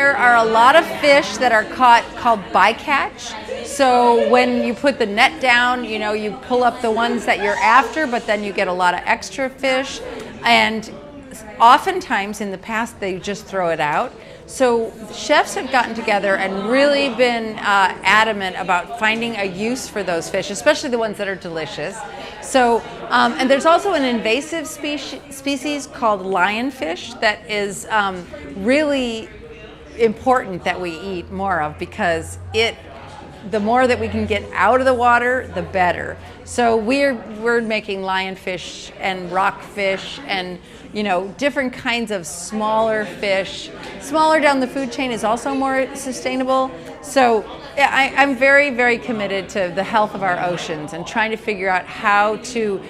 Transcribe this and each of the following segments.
There are a lot of fish that are caught called bycatch. So when you put the net down, you pull up the ones that you're after, but then you get a lot of extra fish. And oftentimes in the past, they just throw it out. So chefs have gotten together and really been adamant about finding a use for those fish, especially the ones that are delicious. So, and there's also an invasive species called lionfish that is really important that we eat more of, because the more that we can get out of the water, the better. So we're making lionfish and rockfish and different kinds of smaller fish. Smaller down the food chain is also more sustainable. So yeah, I'm very, very committed to the health of our oceans and trying to figure out how to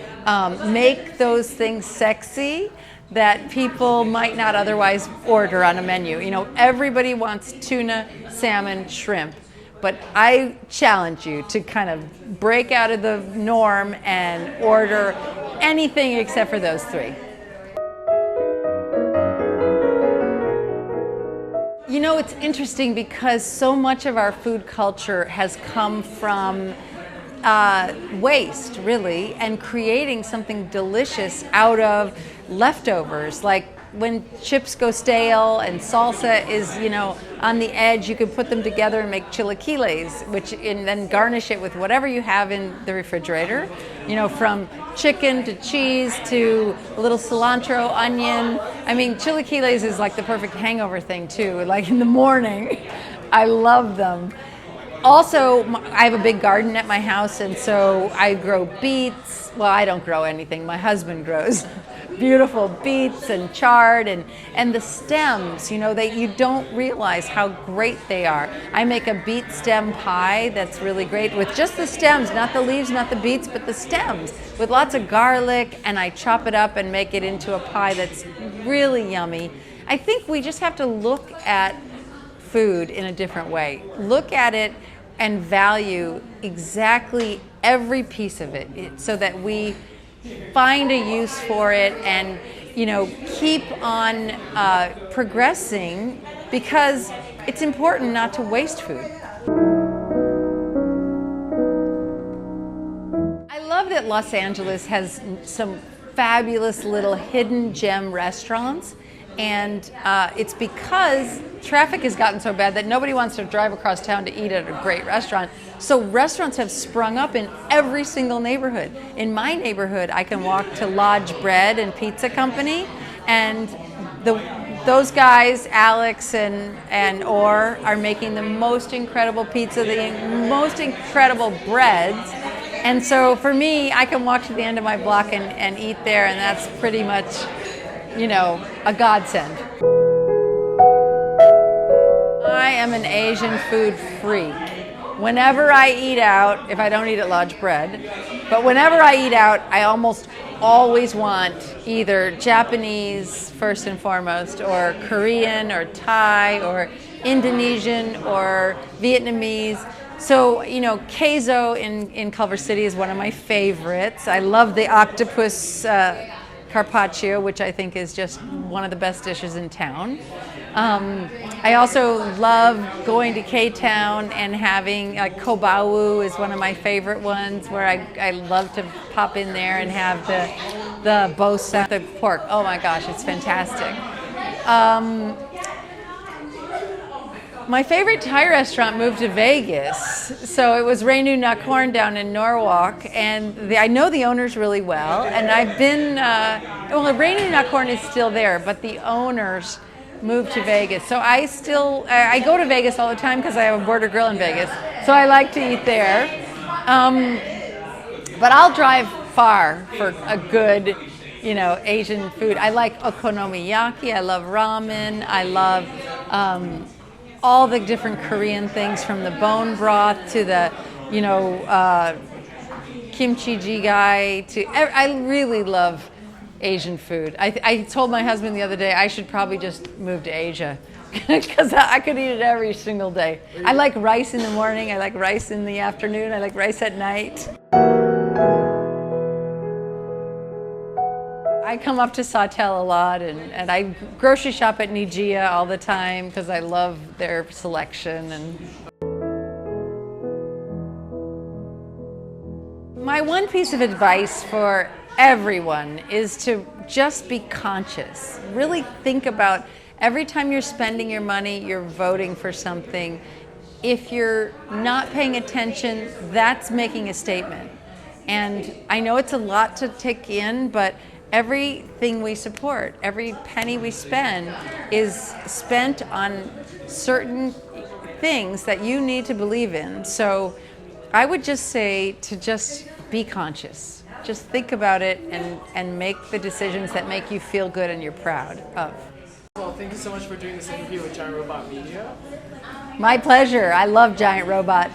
make those things sexy that people might not otherwise order on a menu. Everybody wants tuna, salmon, shrimp. But I challenge you to kind of break out of the norm and order anything except for those three. It's interesting because so much of our food culture has come from waste, really, and creating something delicious out of leftovers. Like when chips go stale and salsa is, on the edge, you can put them together and make chilaquiles, and then garnish it with whatever you have in the refrigerator. From chicken to cheese to a little cilantro, onion. I mean, chilaquiles is like the perfect hangover thing too, like in the morning. I love them. Also, I have a big garden at my house, and so I grow beets. Well, I don't grow anything. My husband grows beautiful beets and chard and the stems, that you don't realize how great they are. I make a beet stem pie that's really great with just the stems, not the leaves, not the beets, but the stems, with lots of garlic, and I chop it up and make it into a pie that's really yummy. I think we just have to look at food in a different way. Look at it and value exactly every piece of it so that we find a use for it and keep on progressing, because it's important not to waste food. I love that Los Angeles has some fabulous little hidden gem restaurants, and it's because traffic has gotten so bad that nobody wants to drive across town to eat at a great restaurant. So restaurants have sprung up in every single neighborhood. In my neighborhood, I can walk to Lodge Bread and Pizza Company, and those guys, Alex and Orr, are making the most incredible pizza, the most incredible breads. And so for me, I can walk to the end of my block and eat there, and that's pretty much, a godsend. I am an Asian food freak. Whenever I eat out, if I don't eat at Lodge Bread, but whenever I eat out, I almost always want either Japanese first and foremost, or Korean, or Thai, or Indonesian, or Vietnamese. So, queso in Culver City is one of my favorites. I love the octopus carpaccio, which I think is just one of the best dishes in town. I also love going to K-Town and having kobau is one of my favorite ones, where I love to pop in there and have the bosa, the pork. Oh my gosh, it's fantastic. My favorite Thai restaurant moved to Vegas, so it was Renu Nakorn down in Norwalk, and I know the owners really well, and I've been, Renu Nakorn is still there, but the owners moved to Vegas. So I go to Vegas all the time because I have a Border Grill in Vegas, so I like to eat there. But I'll drive far for a good, Asian food. I like okonomiyaki, I love ramen, I love all the different Korean things, from the bone broth to the, kimchi jjigae I really love Asian food. I told my husband the other day I should probably just move to Asia because I could eat it every single day. I like rice in the morning, I like rice in the afternoon, I like rice at night. I I come up to Sawtell a lot, and I grocery shop at Nijia all the time because I love their selection. And my one piece of advice for everyone is to just be conscious. Really think about every time you're spending your money, you're voting for something. If you're not paying attention, that's making a statement. And I know it's a lot to take in, but everything we support, every penny we spend is spent on certain things that you need to believe in. So I would just say to just be conscious. Just think about it and make the decisions that make you feel good and you're proud of. Well, thank you so much for doing this interview with Giant Robot Media. My pleasure. I love Giant Robot.